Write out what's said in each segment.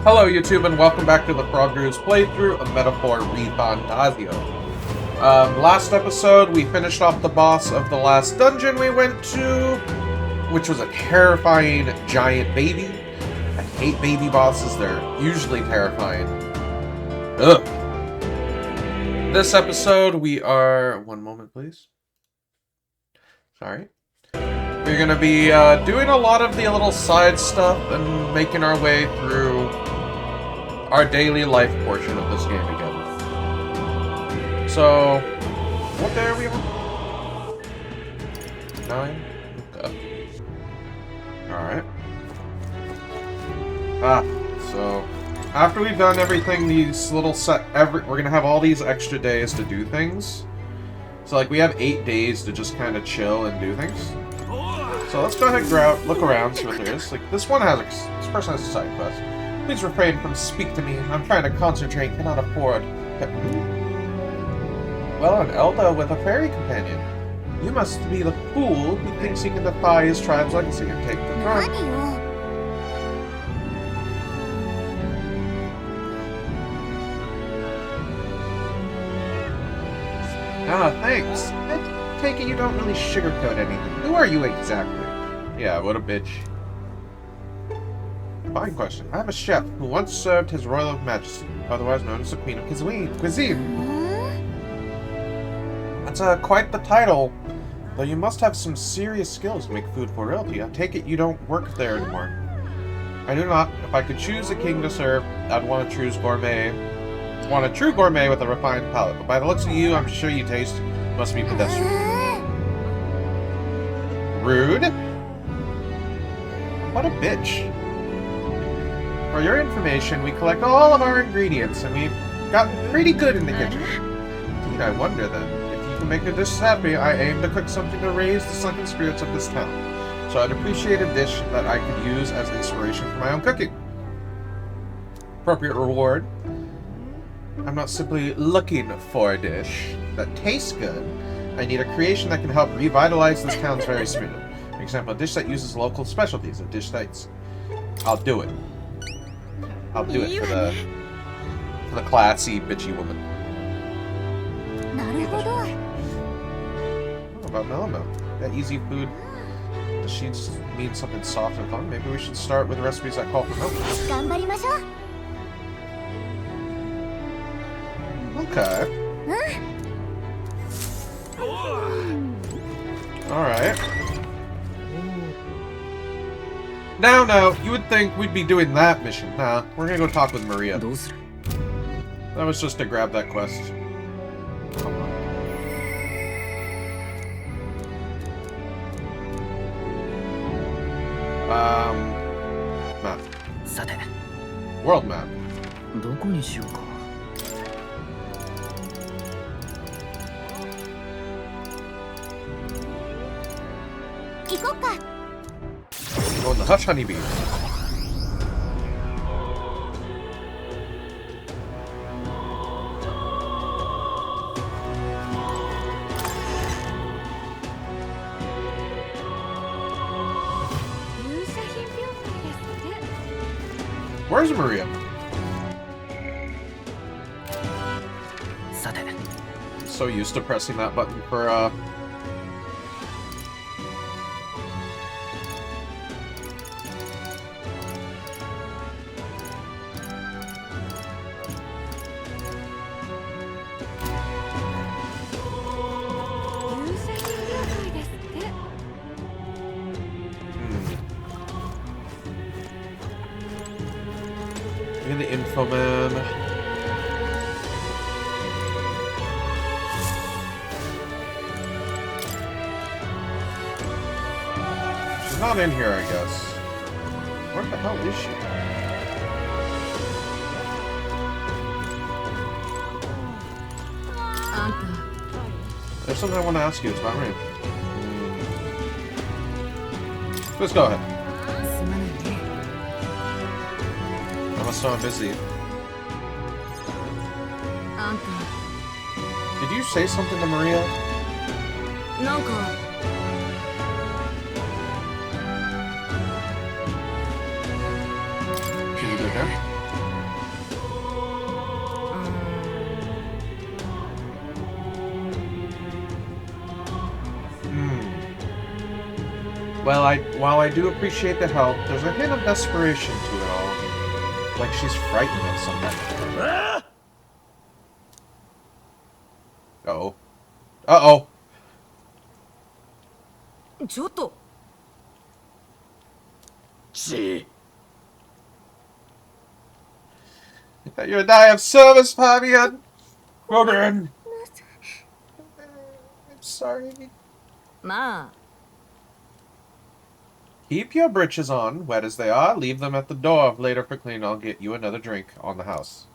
Hello YouTube and welcome back to the Frog Groove's playthrough of Metaphor ReFantazio. Last episode we finished off the boss of the last dungeon we went to, which was a terrifying giant baby. I hate baby bosses, they're usually terrifying. Ugh. This episode we are... One moment please. Sorry. We're going to be doing a lot of the little side stuff and making our way through our daily life portion of this game again. So, what day are we on? 9? Okay. Alright. So, after we've done everything, these little we're going to have all these extra days to do things. So, like, we have 8 days to just kind of chill and do things. So let's go ahead and look around, see what there is. Like, this person has a side quest. Please refrain from speak to me. I'm trying to concentrate, cannot afford. Well, an Elder with a fairy companion. You must be the fool who thinks he can defy his tribe's legacy and take the throne. Ah, thanks. I take it you don't really sugarcoat anything. Who are you exactly? Yeah, what a bitch. Fine question. I'm a chef who once served His Royal Majesty, otherwise known as the Queen of Cuisine. That's quite the title, though you must have some serious skills to make food for royalty. I take it you don't work there anymore. I do not. If I could choose a king to serve, I'd want a true gourmet. Want a true gourmet with a refined palate, but by the looks of you, I'm sure you taste must be pedestrian. Rude? What a bitch. For your information, we collect all of our ingredients, and we've gotten pretty good in the kitchen. Indeed, I wonder then, if you can make a dish happy, I aim to cook something to raise the sunken spirits of this town. So I'd appreciate a dish that I could use as inspiration for my own cooking. Appropriate reward. I'm not simply looking for a dish that tastes good. I need a creation that can help revitalize this town's very spirit. For example, a dish that uses local specialties. A dish that's... I'll do it. I'll do it for the classy, bitchy woman. Oh, about mellow. That easy food. Does she mean something soft and fun? Maybe we should start with recipes that call for milk. Okay. Alright. Now, you would think we'd be doing that mission. Nah, we're gonna go talk with Maria. That was just to grab that quest. Come on. Map. World map. Oh, the Hush Honeybee. Where's Maria? I'm so used to pressing that button for, the info man. She's not in here, I guess. Where the hell is she? There's something I want to ask you. It's about me. Let's go ahead. So I'm busy. Did you say something to Maria? Can you do that? Well, while I do appreciate the help, there's a hint of desperation to it all. Like she's frightened of something. Uh-oh. Uh-oh. ちょっと You're die of service, Fabian! Rogan! I'm sorry. まあ Keep your britches on, wet as they are. Leave them at the door. Later for cleaning, I'll get you another drink on the house.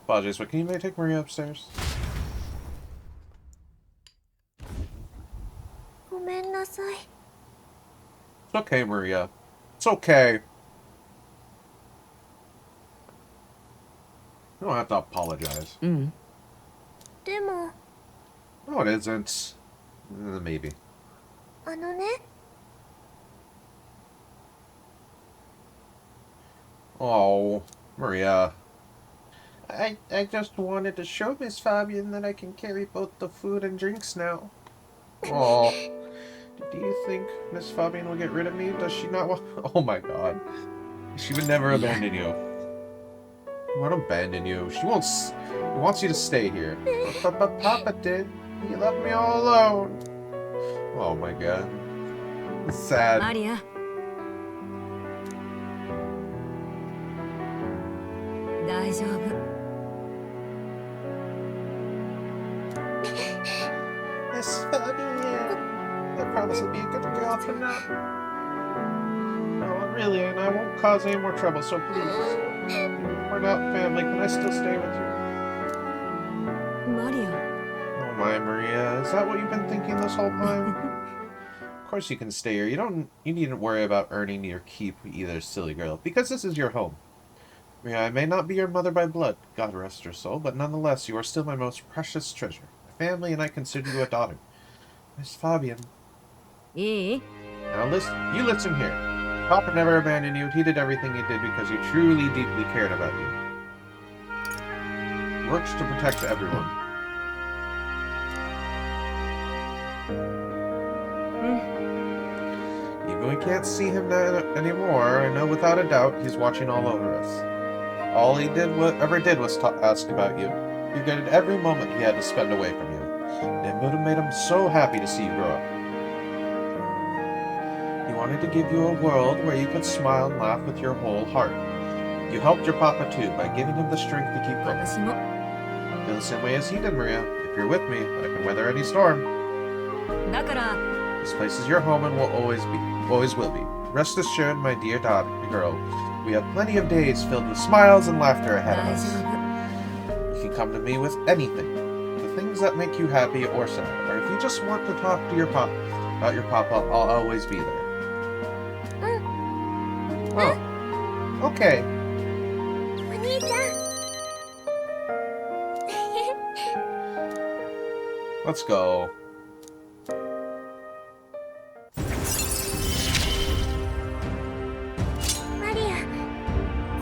Apologies, but can you maybe take Maria upstairs? ごめんなさい。 It's okay, Maria. It's okay. You don't have to apologize. でも No, it isn't. Maybe. あのね Oh, Maria. I just wanted to show Miss Fabian that I can carry both the food and drinks now. Oh. Do you think Miss Fabian will get rid of me? Does she not want... Oh my god. She would never abandon you. She won't abandon you. She won't... She wants you to stay here. But Papa did. He left me all alone. Oh my god. It's sad. マリア大丈夫 Miss Fabian. I promise I'll be a good girl from now. No, really, and I won't cause any more trouble, so please. We're not family. Can I still stay with you? マリア Oh my, Maria. Is that what you've been thinking this whole time? Of course you can stay here. You needn't worry about earning your keep either, silly girl, because this is your home. Maria, I may not be your mother by blood, God rest her soul, but nonetheless, you are still my most precious treasure. My family and I consider you a daughter. Miss Fabian. いい Now listen, you listen here. Papa never abandoned you. He did everything he did because he truly, deeply cared about you. Works to protect everyone. Even we can't see him anymore, I know without a doubt he's watching all over us. All he ever did was ask about you. You regretted every moment he had to spend away from you. And it would have made him so happy to see you grow up. He wanted to give you a world where you could smile and laugh with your whole heart. You helped your papa too by giving him the strength to keep going. 私も Feel the same way as he did, Maria. If you're with me, I can weather any storm. だから This place is your home and will always will be. Rest assured, my dear daughter, girl, we have plenty of days filled with smiles and laughter ahead of 大 us. 丈夫 You can come to me with anything. The things that make you happy or sad. Or if you just want to talk to your about your papa, I'll always be there. Oh. Okay. お兄ちゃん Let's go. マリア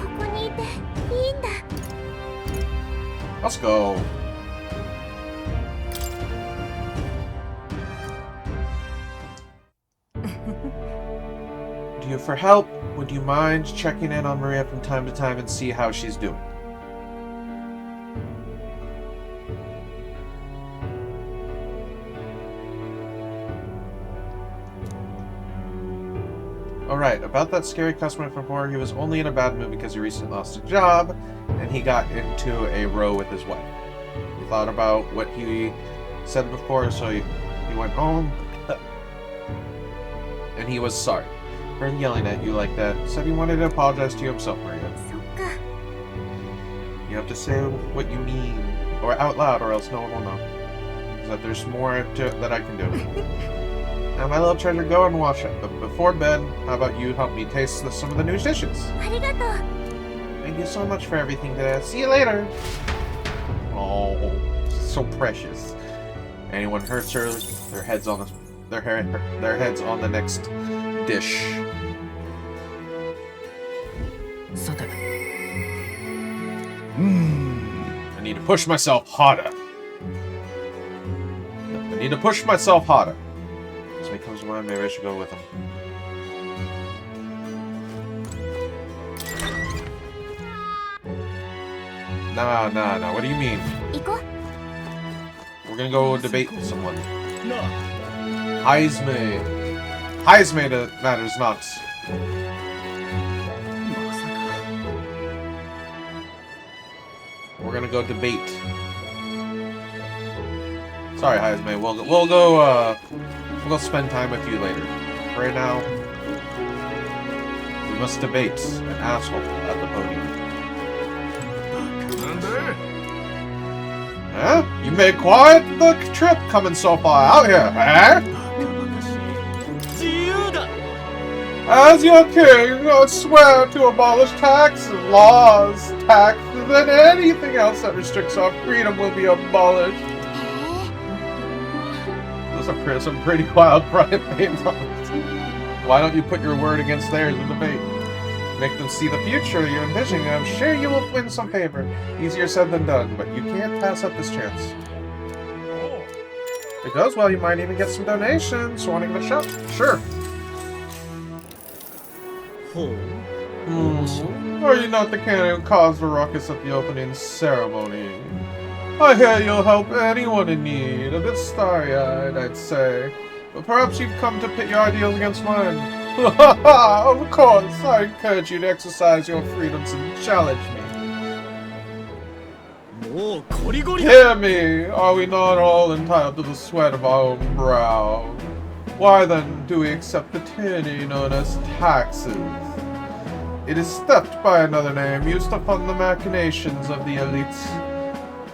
ここにいていいんだ Let's go. Do you for help? Would you mind checking in on Maria from time to time and see how she's doing? Alright, about that scary customer from before, he was only in a bad mood because he recently lost a job, and he got into a row with his wife. He thought about what he said before, so he went home, and he was sorry for yelling at you like that. Said he wanted to apologize to you himself, Maria. そっか You have to say what you mean, or out loud, or else no one will know. So that there's more that I can do. Now, my little treasure, go and wash up. But before bed, how about you help me taste some of the new dishes? ありがとう Thank you so much for everything today. See you later. Oh, so precious. Anyone hurts her, their heads on their heads on the next dish. さて I need to push myself harder. I need to push myself harder. changes his mind. Maybe I should go with him. Nah. What do you mean? 行こう。 We're gonna go debate with someone. No. Heisme matters not. We're gonna go debate. Sorry, Heisme. We'll go spend time with you later. Right now, we must debate an asshole at the podium. Huh? You made quite the trip coming so far out here, eh? As your king, I swear to abolish taxes, laws, taxes, and anything else that restricts our freedom will be abolished. Those are some pretty wild private names on it. Why don't you put your word against theirs in debate? Make them see the future you're envisioning, and I'm sure you will win some favor. Easier said than done, but you can't pass up this chance. If it goes well, you might even get some donations. Wanting to shop? Sure. Are you not the candidate who caused a ruckus at the opening ceremony? I hear you'll help anyone in need. A bit starry-eyed, I'd say. But perhaps you've come to pit your ideals against mine. Of course, I encourage you to exercise your freedoms and challenge me. Hear me! Are we not all entitled to the sweat of our own brow? Why then do we accept the tyranny known as taxes? It is theft by another name, used to fund the machinations of the elites.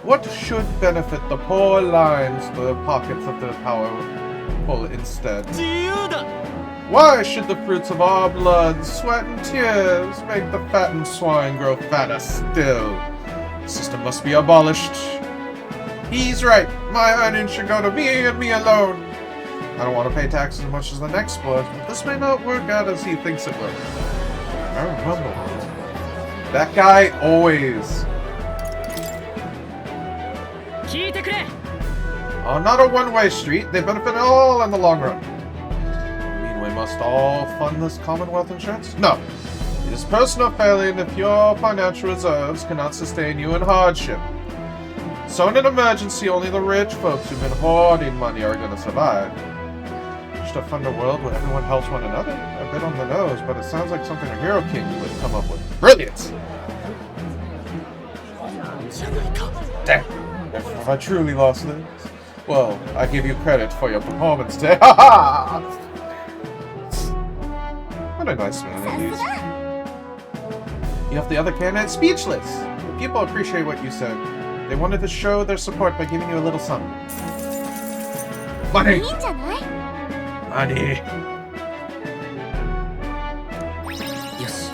What should benefit the poor lines to the pockets of the powerful instead? Why should the fruits of our blood, sweat, and tears make the fattened swine grow fatter still? The system must be abolished. He's right. My earnings should go to me and me alone. I don't want to pay taxes as much as the next blood, but this may not work out as he thinks it will. I remember. That guy always. Not a one-way street. They benefit all in the long run. We must all fund this Commonwealth insurance? No. It is personal failing if your financial reserves cannot sustain you in hardship. So in an emergency, only the rich folks who've been hoarding money are going to survive. Just to fund a world where everyone helps one another? A bit on the nose, but it sounds like something a Hero King would come up with. Brilliant! Damn! Have I truly lost this? Well, I give you credit for your performance today. Ha ha! What a nice man it is. You have the other candidate speechless. The people appreciate what you said. They wanted to show their support by giving you a little something. Money! Money! Yes.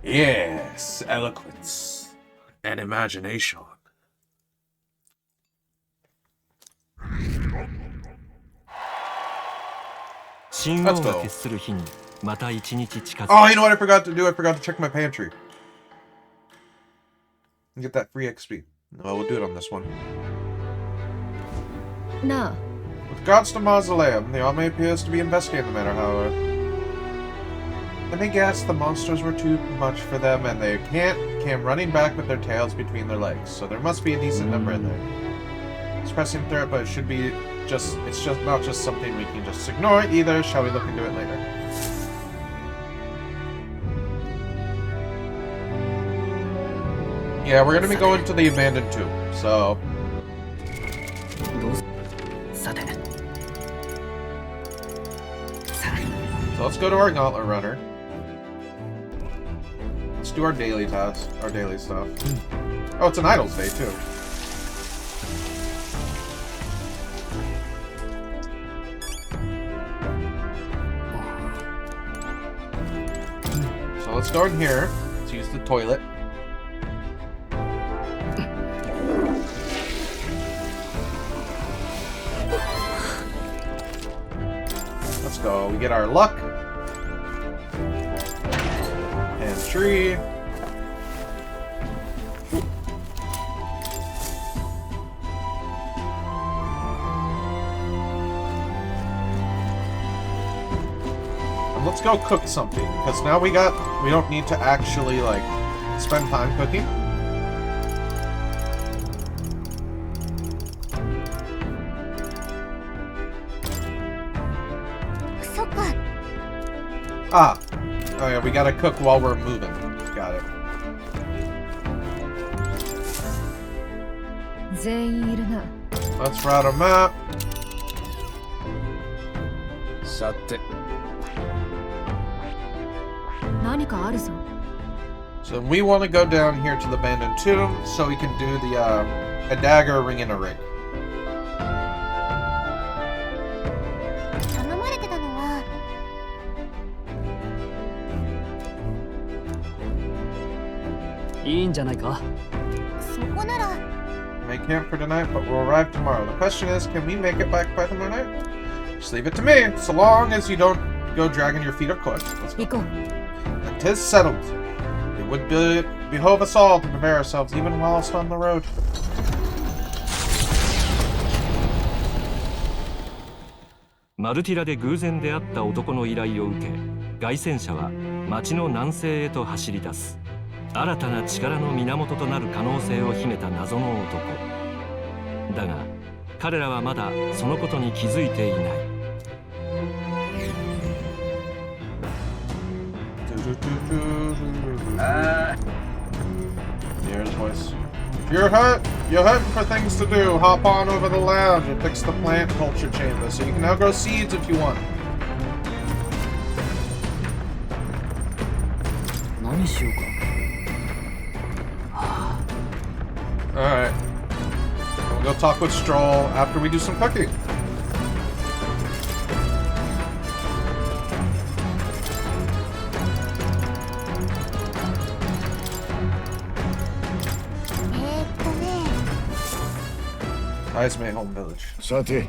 Yes, eloquence and imagination. Let's go. Oh, you know what I forgot to do? I forgot to check my pantry. And get that free XP. Well, we'll do it on this one. No. With regards to Mausoleum, the army appears to be investigating the matter, however. Let me guess, the monsters were too much for them and they came running back with their tails between their legs. So there must be a decent number in there. It's pressing through it, but it should be it's just not just something we can just ignore either. Shall we look into it later? Yeah, we're gonna be going to the abandoned tomb, so let's go to our gauntlet runner. Let's do our daily tasks, our daily stuff. Oh, it's an idols day too. So let's go in here. Let's use the toilet. Let's go. We get our luck. And tree. And let's go cook something, because now we don't need to actually, like, spend time cooking. Ah. Oh yeah, we gotta cook while we're moving. Got it. 全員いるな。 Let's route a map. さて。何かあるぞ。 So we want to go down here to the abandoned tomb so we can do the a dagger ring in a ring. 頼まれてたのは。いいんじゃないか。そこなら。 May camp for tonight, but we'll arrive tomorrow. The question is, can we make it back by tomorrow night? Just leave it to me, so long as you don't go dragging your feet, of course. Let's go. 行こう。 And 'tis settled. It would behove us all to prepare ourselves, even whilst on the road. マルティラで偶然出会った男の依頼を受け、凱旋者は町の南西へと走り出す。新たな力の源となる可能性を秘めた謎の男。だが、彼らはまだそのことに気づいていない。Here's voice. If you're hunting for things to do, hop on over the lounge and fix the plant culture chamber so you can now grow seeds if you want. 何しようか。 Alright. We'll go talk with Stroll after we do some cooking. Ismay Home Village. さて。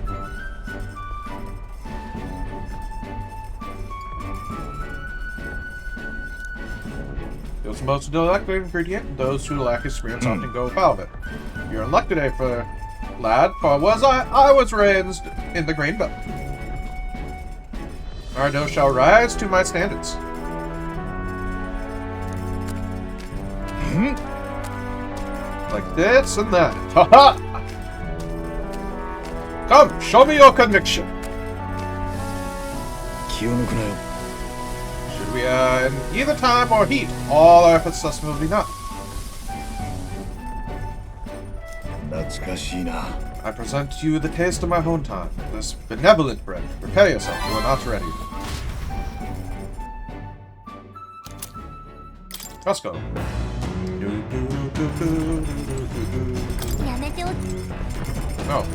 It's the most delectable ingredient. Those who lack experience often go without it. You're in luck today, lad, for I was raised in the grain belt. Our dough shall rise to my standards. Like this and that. Ha-ha! Come, show me your conviction. 気を抜くなよ。 Should we, in either time or heat, all our efforts thus will be not. 懐かしいな。 I present to you the taste of my hometown, this benevolent bread. Prepare yourself, you are not ready. Let's go. やめてお。 Oh,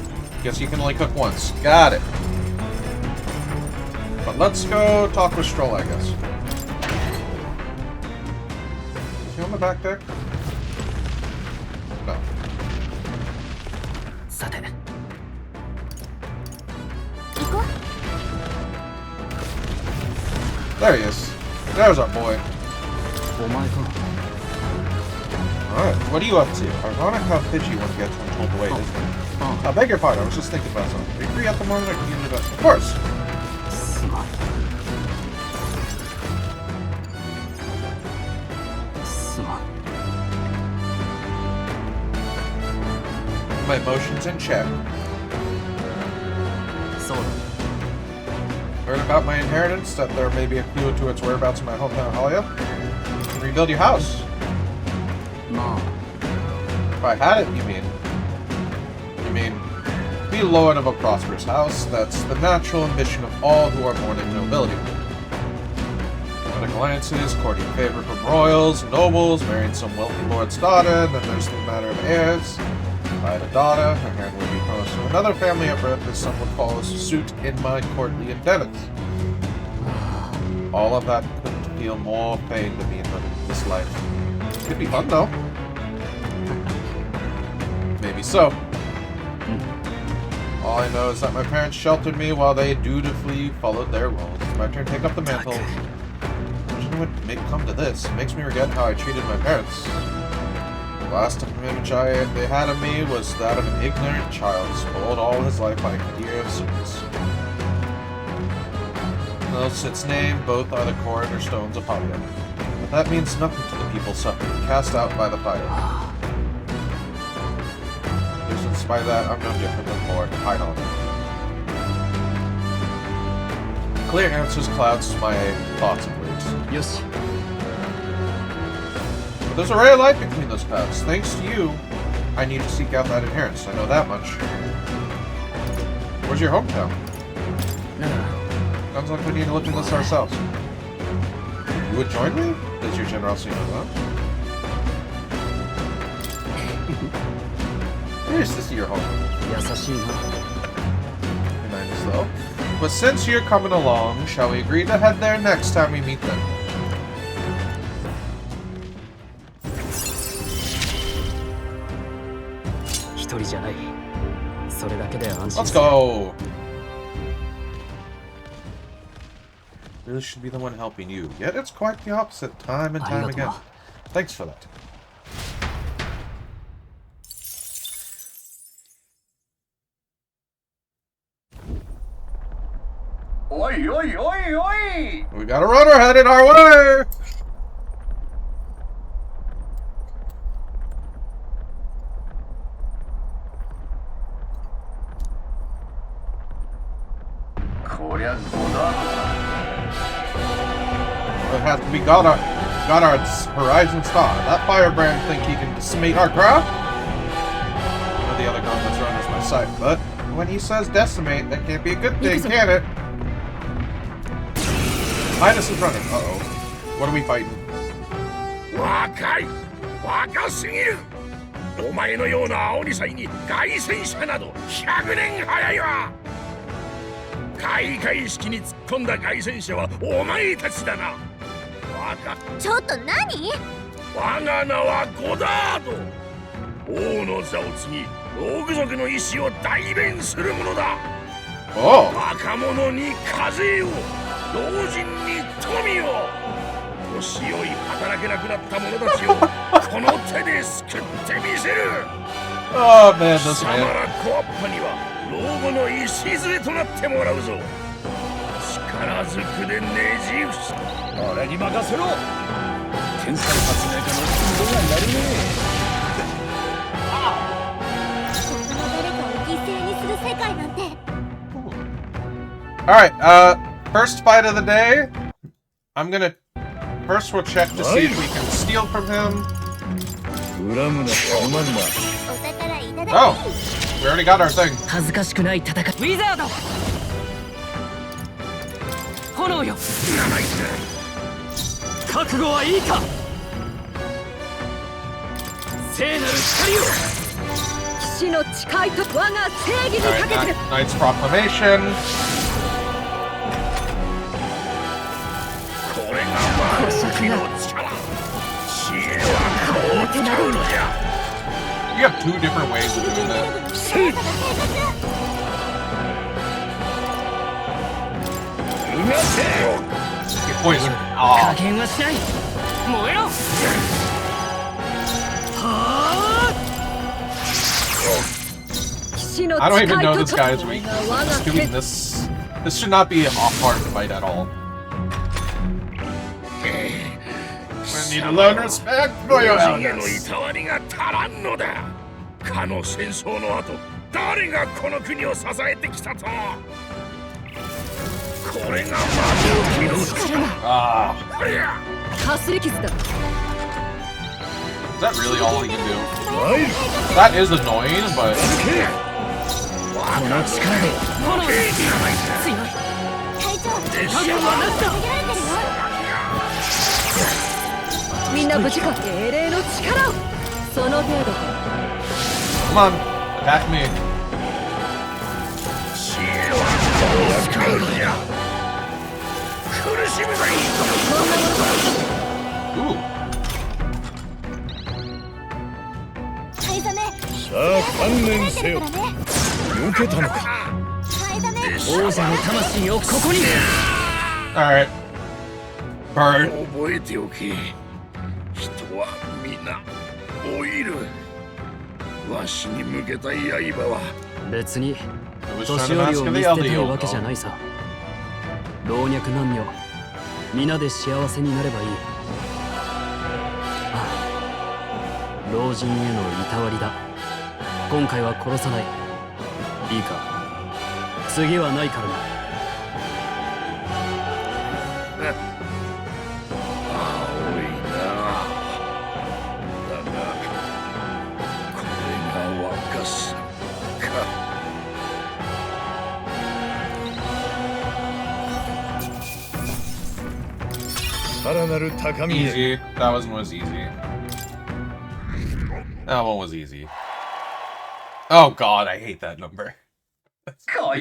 guess you can only cook once. Got it. But let's go talk with Stroll, I guess. Is he on the back deck? No. さて。 行こう。 There he is. There's our boy. お前か。 Alright, what are you up to? Ironic how pitchy one gets when told to wait, isn't it? I beg your pardon, I was just thinking about something. Are you free at the moment or can you leave it? Of course! すまん。すまん。 My emotions in check. そうだ。 Heard about my inheritance, that there may be a clue to its whereabouts in my hometown, Halia? Rebuild your house. まあ。 If I had it, you mean? You mean, be lord of a prosperous house. That's the natural ambition of all who are born in nobility. But alliances, courting favor from royals, nobles, marrying some wealthy lord's daughter, and then there's the matter of heirs. If I had a daughter, her hand would be promised to another family at birth, as some would follow suit in my courtly endeavors. All of that couldn't feel more pain to me in this life. It'd be fun, though. Maybe so. All I know is that my parents sheltered me while they dutifully followed their roles. It's my turn to take up the mantle. Imagine it would come to this. It makes me forget how I treated my parents. The last image they had of me was that of an ignorant child, spoiled all his life by a year of service. knows its name, both are the cornerstones of Haya. But that means nothing to the people suffering, cast out by the fire. Because in spite of that, I'm no different than Lord Hydon. Clear answers clouds my thoughts and words. よし But there's a ray of light between those paths. Thanks to you, I need to seek out that adherence. I know that much. Where's your hometown? Sounds like we need to look into this ourselves. You would join me? Does your generosity know that? Where is this your home? 優しいな Nice though. But since you're coming along, shall we agree to head there next time we meet them? 一人じゃないそれだけで安心 Let's する go! Really should be the one helping you. Yet it's quite the opposite, time and time again. Thanks for that. Oi, oi, oi, oi! We got a runner headed our way! It has to be Goddard's Horizon Star. That firebrand think he can decimate our craft? One of the other government's runners my sight, but when he says decimate, that can't be a good thing, can it? Midas is running. Uh-oh. What are we fighting? 若い若すぎるお前のような青二歳に凱旋者など100年早いわ開会式に突っ込んだ凱旋者はお前たちだなちょっと何？我が名はゴダード王の座を継ぎローグ族の意志を代弁するものだ Oh! 若者に風を老人に富を年寄い働けなくなった者たちをこの手で救ってみせる Oh man, this 貴様 man. らコアッパには老後の礎となってもらうぞ力ずくでねじ伏し俺に任せろ天才発明家の腕が鳴るねこんな誰かを犠牲にする世界なんて Alright, first fight of the day. I'm gonna... First we'll check to see if we can steal from him. 恨むな困るなお宝いただき Oh! We already got our thing. 恥ずかしくない戦いウィザード炎よ覚悟はいいか聖なる光を騎士の誓いと我が正義に Alright, かけて Knight's Proclamation. これが我が時の力知恵はこう使うのじゃ You have two different ways of doing that. Get poisoned. 加 Aw. 減はしない燃えろはあ騎士の I don't even 誓い know と this guy's weak. 我が Just 剣 doing this. This should not be a hard fight at all. I need to learn respect for your 老人への elders. いたわりが足らんのだかの戦争の後誰がこの国を支えてきたとこれが魔導機の力 Ah. かすり傷だ Is that really all he can do? That is annoying, but この力で炎よ強い隊長加減はなしだ逃げられてるよみんな無事か英霊の力をその程度か come on, attack me. 知恵はこう使うのじゃ苦しむがいい Ooh. 灰ザメさあ観念せよ避けたのか灰ザメ王者の魂をここに Alright. Burn. 覚えておけ人は皆老いるわしに向けた刃は別に I was trying 年 to 寄り ask を him 見 the 捨てたい elderly わけじゃ old ないさ老若男女皆で幸せになればいい。ああ、老人へのいたわりだ。今回は殺さない。いいか、次はないからな。青いな。だがこれが若さか。さらなる高みへ。 Easy. That one was easy. That one was easy. Oh god, I hate that number. Oh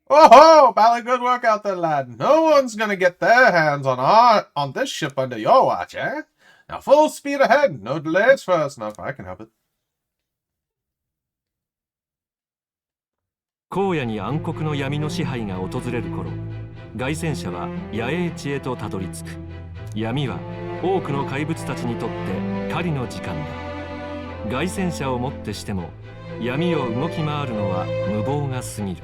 ho! Bally, good work out there, lad. No one's gonna get their hands on this ship under your watch, eh? Now full speed ahead. No delays for us. Now if I can help it. 荒野に暗黒の闇の支配が訪れる頃、凱旋者は野営地へとたどり着く。闇は多くの怪物たちにとって狩りの時間だ。凱旋者をもってしても闇を動き回るのは無謀が過ぎる。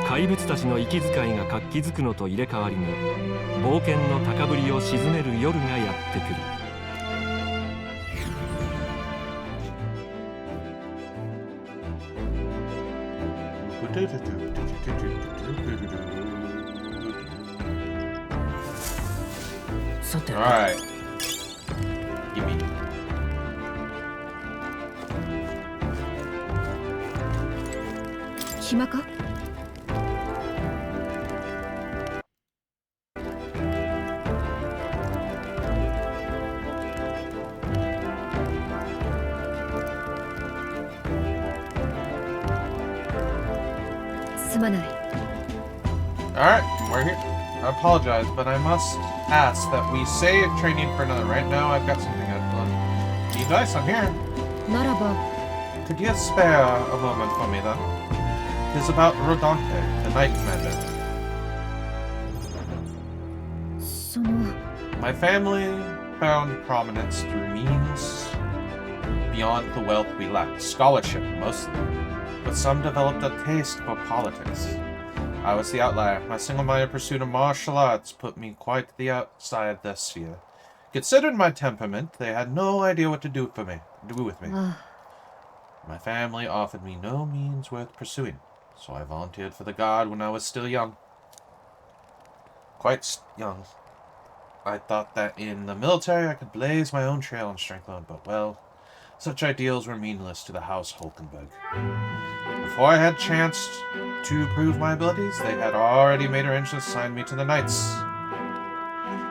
怪物たちの息遣いが活気づくのと入れ替わりに、冒険の高ぶりを鎮める夜がやってくる。さて、 Alright. Give me. 暇か？すまない。 Alright, we're here. I apologize, but I must ask that we save training for another. Right now, I've got something I'd love. Need dice, I'm here. ならば、 Could you spare a moment for me, then? It is about Rodante, the Knight Commander. その My family found prominence through means beyond the wealth we lacked. Scholarship, mostly. But some developed a taste for politics. I was the outlier. My single-minded pursuit of martial arts put me quite to the outside their sphere. Considering my temperament, they had no idea what to do with me. My family offered me no means worth pursuing, so I volunteered for the Guard when I was still young. Quite young. I thought that in the military I could blaze my own trail and strength alone, but well, such ideals were meaningless to the House Hulkenberg. Before I had a chance to prove my abilities, they had already made arrangements to assign me to the Knights,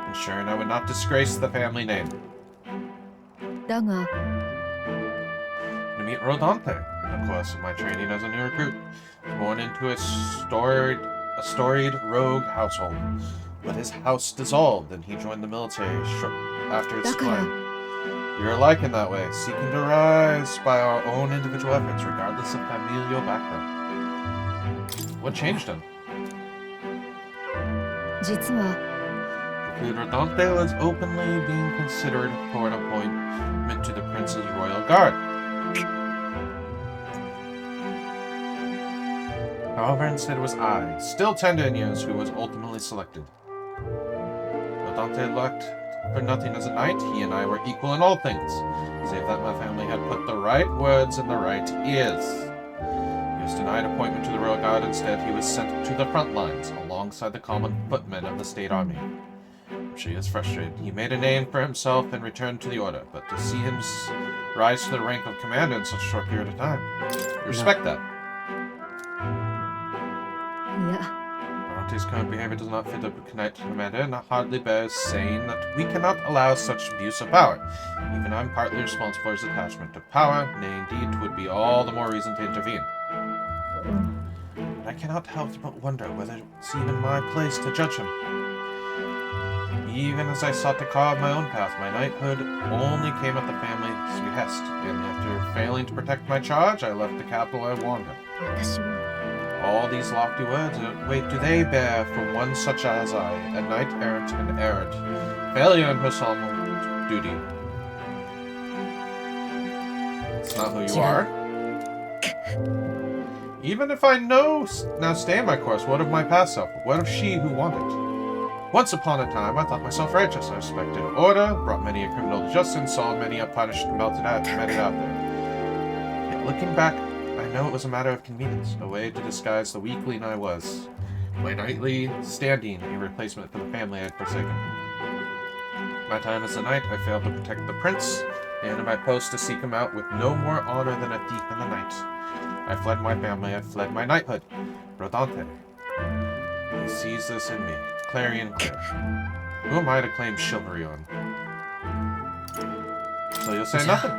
ensuring I would not disgrace the family name. だが、 To meet Rodante in the course of my training as a new recruit, born into a storied rogue household. But his house dissolved, and he joined the military after its decline. We are alike in that way, seeking to rise by our own individual efforts, regardless of familial background. What changed him? 実は Rodante was openly being considered for an appointment to the Prince's Royal Guard. However, instead it was I, still tender in years, who was ultimately selected. Rodante lacked for nothing as a knight. He and I were equal in all things, save that my family had put the right words in the right ears. He was denied appointment to the Royal Guard. Instead, he was sent to the front lines, alongside the common footmen of the state army. I'm sure he was frustrated. He made a name for himself and returned to the order, but to see him rise to the rank of commander in such a short period of time, you respect that. いや、 Rodante's current behavior does not fit a knight commander, and hardly bears saying that we cannot allow such abuse of power. Even I'm partly responsible for his attachment to power. Nay, indeed, 'twould be all the more reason to intervene. But I cannot help but wonder whether it's even my place to judge him. Even as I sought to carve my own path, my knighthood only came at the family's behest, and after failing to protect my charge, I left the capital and wandered. 私も All these lofty words, weight do they bear for one such as I, a knight errant and errant, failure in her solemn duty. It's not who you are. Even if I now stay my course, what of my past self? What of she who wanted? Once upon a time, I thought myself righteous. I respected order, brought many a criminal to justice, and saw many a punished and meted out there. Yet looking back, I know it was a matter of convenience, a way to disguise the weakling I was. My nightly standing, a replacement for the family I had forsaken. My time as a knight, I failed to protect the prince, and in my post to seek him out with no more honor than a thief in the night. I fled my family, I fled my knighthood. Rodante. He sees this in me. Clarion clear. Who am I to claim chivalry on? So you'll say nothing?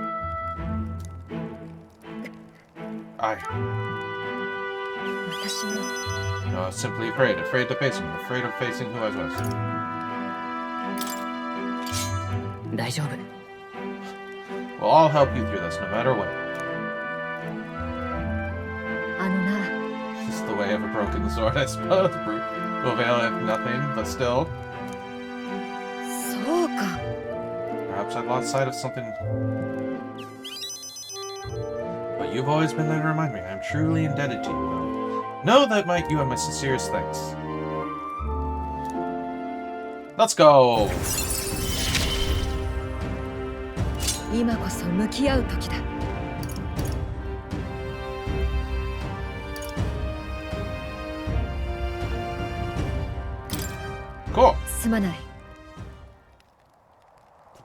No, I was simply afraid. Afraid to face him. Afraid of facing who I was. 大丈夫。 Well, I'll help you through this, no matter what. あのな、 Just the way of a broken sword, I suppose. Will avail it nothing, but still. そうか。 Perhaps I've lost sight of something. But you've always been there to remind me. I'm truly indebted to you. Know that you have my sincerest thanks. Let's go! 今こそ向き合う時だ。 Cool. すまない。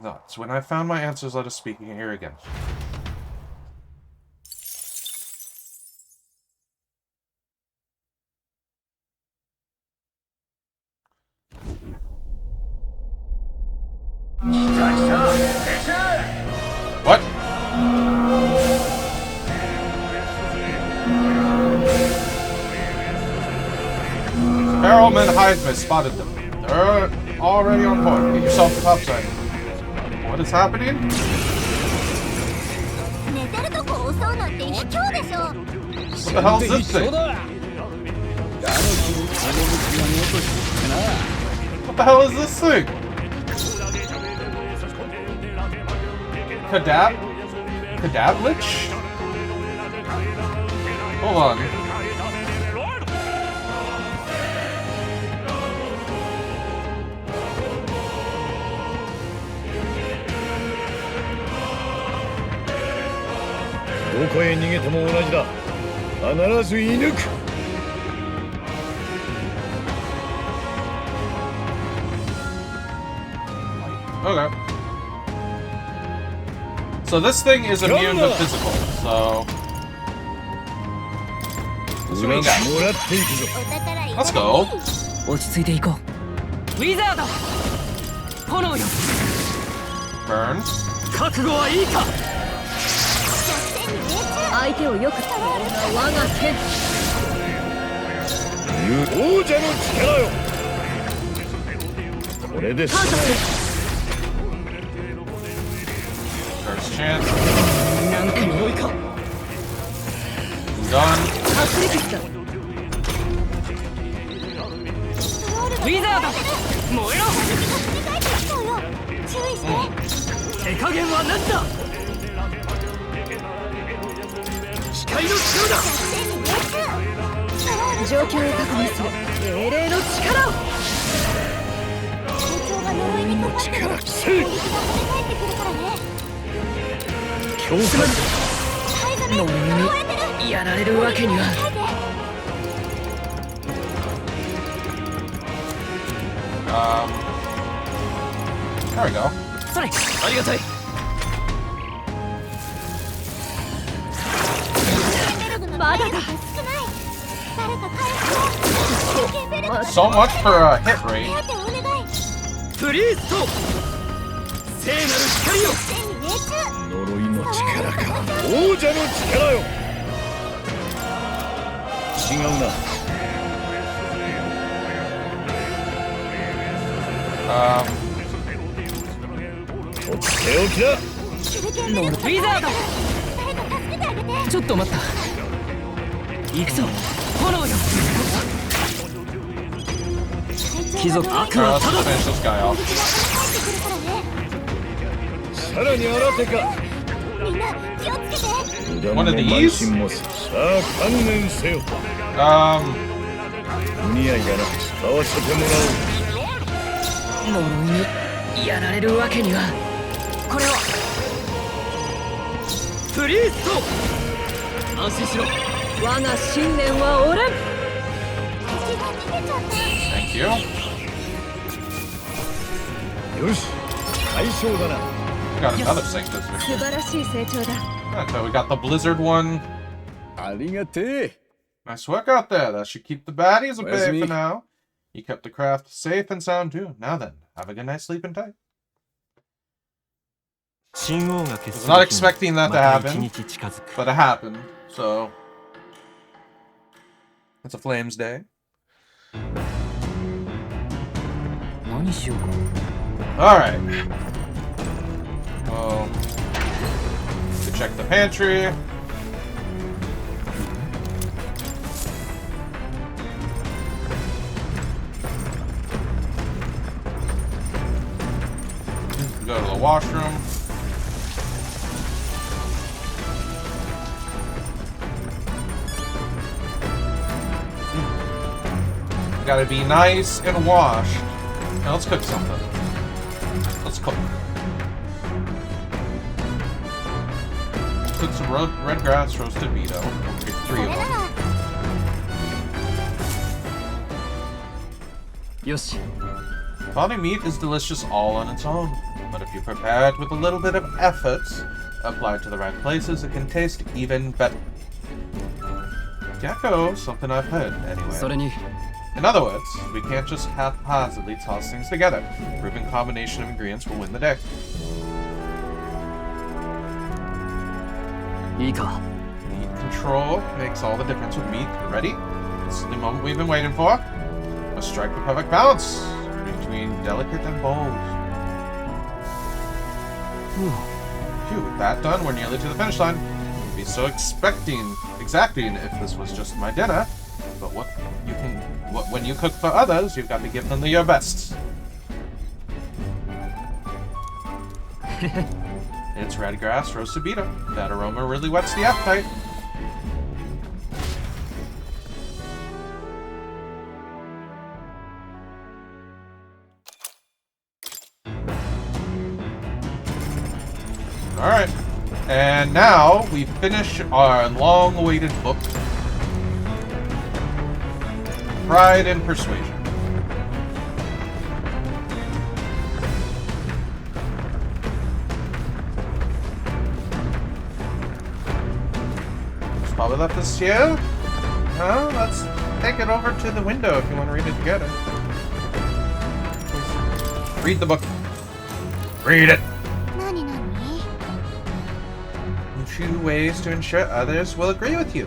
Nuts. When I found my answers, let us speak here again. What? Barrelman Highsmith spotted them. They're already on board. Get yourself to topside. What is happening? 寝てるとこ襲うなんて卑怯でしょ。 What the hell is this thing? What the hell is this thing? Cadablich? Hold on. Okay. So this thing is immune to physical, so... That's what we got. お宝いただき Let's go. 落ち着いていこう。ウィザード。炎よ。 Burn. 覚悟はいいか。作戦に命中。相手をよく使うのが我が剣。王者の力よ。これで感謝する。 First chance. なんか匂いか。 Done. 発力だ。ウィザード。燃えろ。振り返ってきちゃうよ。注意して。手加減はなしだ。光の力だ。作戦に命中。状況を確認する。英霊の力を。隊長が呪いにかかっても力きせい。敵が振り返ってくるからね。強化。ハイザメ呪い呪われてる。にやられるわけには。 There we go. それ、ありがたい。 まだだ。少ない。誰か返して。 So much for a hit rate. 手当てお願い。プリースト。聖なる光よ。作戦に命中。呪いの力か。王者の力よ。違うな。とっておきだ。ウィザード。誰か助けてあげて。ちょっと待った。行くぞ。炎よ。貴族悪 Alright, は let's ただ。 finish this guy off. 敵が振り返ってくるからね。さらに新手か。みんな気をつけて。One of these? さあ観念せよ。 似合いだな。使わせてもらおう。呪いにやられるわけには。これはプリースト。安心しろ。我が信念は折れん。敵が逃げちゃった。 Thank you. よし、解消だな。 We got another Sanctus victory. 素晴らしい成長だ。 Okay, we got the Blizzard one. ありがてえ。 Nice work out there. That should keep the baddies at Where's bay me? for now. You kept the craft safe and sound too. Now then, have a good night's sleep and tight. 神王が決 Was す not る日に expecting that to また一 happen, 日近づく。 but it happened. So it's a Flames Day. 何しようか。 All right. Well, to check the pantry. Go to the washroom. Gotta be nice and washed. Now let's cook something. Let's cook. Cook some red grass roasted Vito. We'll get 3 of them. よし。 Body meat is delicious all on its own, but if you prepare it with a little bit of effort applied to the right places, it can taste even better. Gecko, something I've heard, そ anyway. れに In other words, we can't just haphazardly toss things together. A proven combination of ingredients will win the day. いいか。 Meat control makes all the difference with meat. Ready? This is the moment we've been waiting for. Must strike the perfect balance between delicate and bold. Phew, with that done, we're nearly to the finish line. You'd be so exacting if this was just my dinner, but when you cook for others, you've got to give them your best. It's red grass roasted beetle. That aroma really whets the appetite. Alright. And now we finish our long-awaited book, Pride and Persuasion. Just probably left this here. Huh? Let's take it over to the window if you want to read it together. Please. Read the book. Read it. 何何？ Two ways to ensure others will agree with you.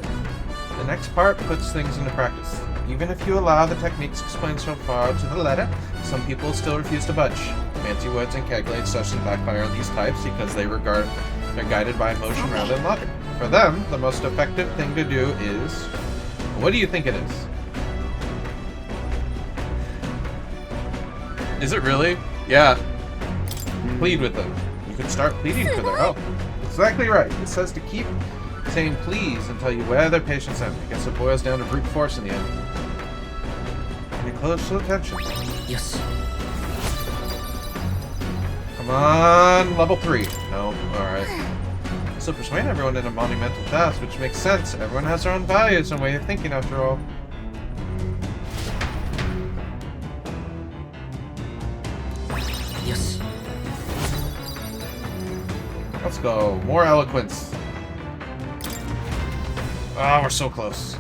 The next part puts things into practice. Even if you allow the techniques explained so far to the letter, some people still refuse to budge. Fancy words and calculated sessions backfire on these types because they're guided by emotion rather than logic. For them, the most effective thing to do is... What do you think it is? Is it really? Yeah. Plead with them. You can start pleading for their help. Exactly right. It says to keep saying please until you wear their patience out. I guess it boils down to brute force in the end. Pay close attention. よし。 Come on, level 3. No, alright. So persuade everyone in a monumental task, which makes sense. Everyone has their own values and way of thinking after all. Yes. Let's go. More eloquence. Ah, we're so close.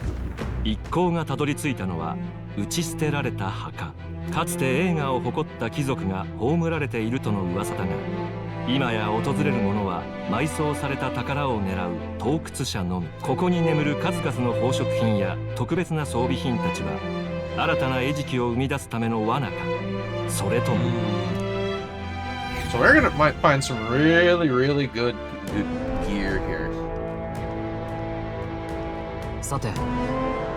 一行がたどり着いたのは打ち捨てられた墓。かつて栄華を誇った貴族が葬られているとの噂だが、今や訪れる者は埋葬された宝を狙う盗掘者のみ。ここに眠る数々の宝飾品や特別な装備品たちは新たな餌食を生み出すための罠か、それとも So we're gonna might find some really good gear here. さて、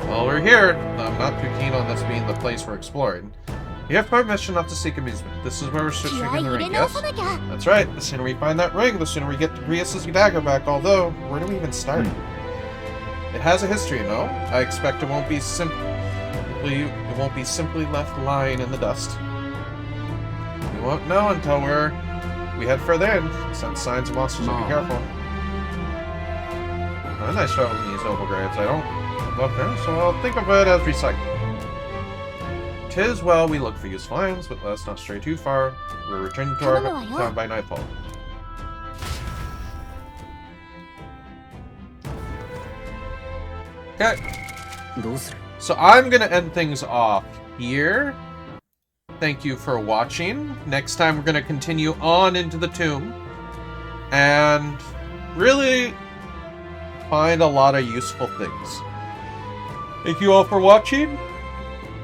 Well, we're here. I'm not too keen on this being the place we're exploring. You have permission not to seek amusement. This is where we're 気 switching 合い in the 入れ ring, 直 yes? さなきゃ。 That's right. The sooner we find that ring, the sooner we get Rias's dagger back. Although, where do we even start? It has a history, no? I expect it won't be simply left lying in the dust. We won't know until we head further in. Sense signs of monsters, so be careful. A nice travel in these noble graves. I don't love her, so I'll think of it as recycling. 'Tis well we look for useful items, but let us not stray too far. We're returning to our town by nightfall. Okay. どうする？ So I'm gonna end things off here. Thank you for watching. Next time we're gonna continue on into the tomb and really find a lot of useful things. Thank you all for watching,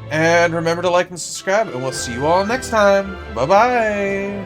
and remember to like and subscribe, and we'll see you all next time. Bye-bye!